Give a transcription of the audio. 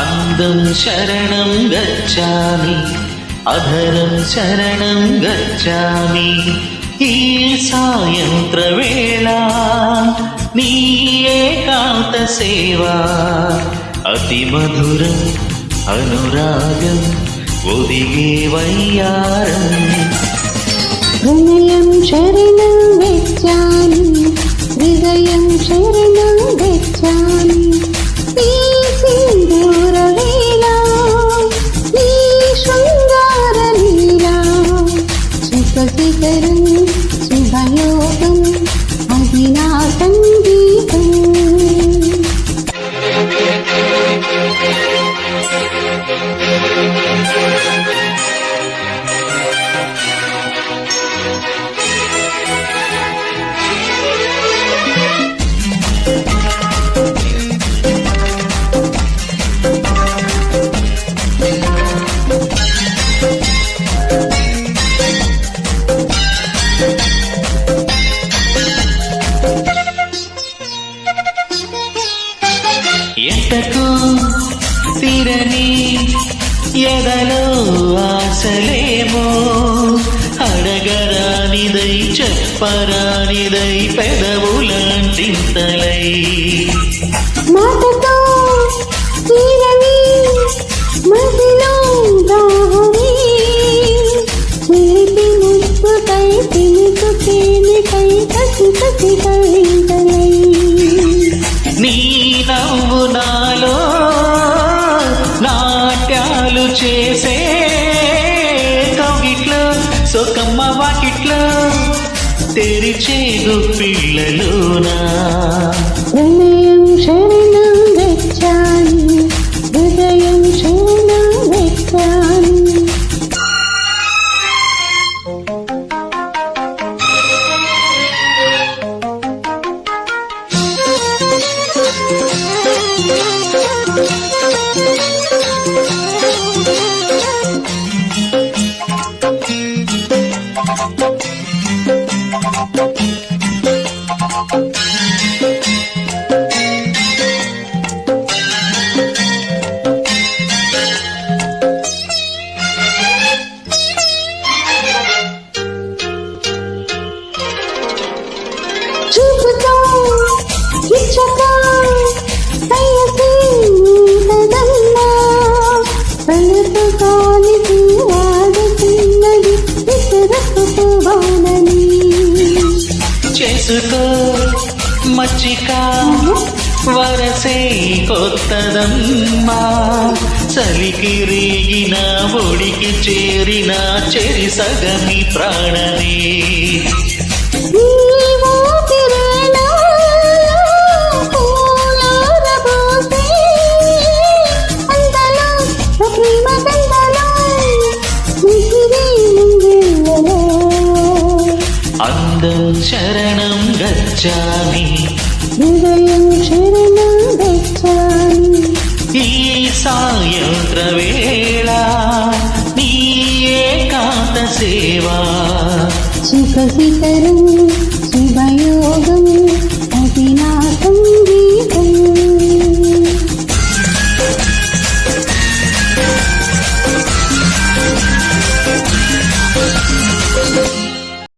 అందం శరణం గచ్చామి, అధరం శరణం గచ్చామి. ఈ సాయంత్ర వేళ నీ ఏకాంత సేవా అతి మధురం అనురాగం ఒదిగే వయ్యారం. హృదయం శరణం గచ్చామి, హృదయం శరణం గచ్చామి. ఈ సింధూర వేళ ఈ శృంగార లీలా సుఖశిఖరం శుభయోగం అది నా సంగీతం. ఎంతకు తిరని ఎదలో ఆశలేమో అడగరానిదై చెప్పరానిదై పెదవులంటింతలై మాటతో తీరని మదిలో దాహమే చేతి ముక్కుపై తినుకు తేనెపై కసి కసి కవింతలై నీ నవ్వు నాలో నాట్యాలు చేసే కౌగిట్లో సొకమ్మ వాకిట్లో తెరిచే గుప్పిళ్ళలోనా. హృదయం శరణం గచ్చామి, హృదయం శరణం గచ్చామి. చూపుతో ఇచ్చక దయసి నీదమ్మా పలుపు కాలికి వాడుతున్నది ఇసురపు వానని. చేసుకో మచ్చిక వరసే కొత్తదమ్మా చలికి రేగిన ఒడికి చేరిన చెరి సగమి ప్రాణమే. అందం శరణం గచ్చామి, హృదయం శరణం గచ్చామి. ఈ సాయంత్ర వేళ నీ ఏకాంత సేవా సుఖశిఖరం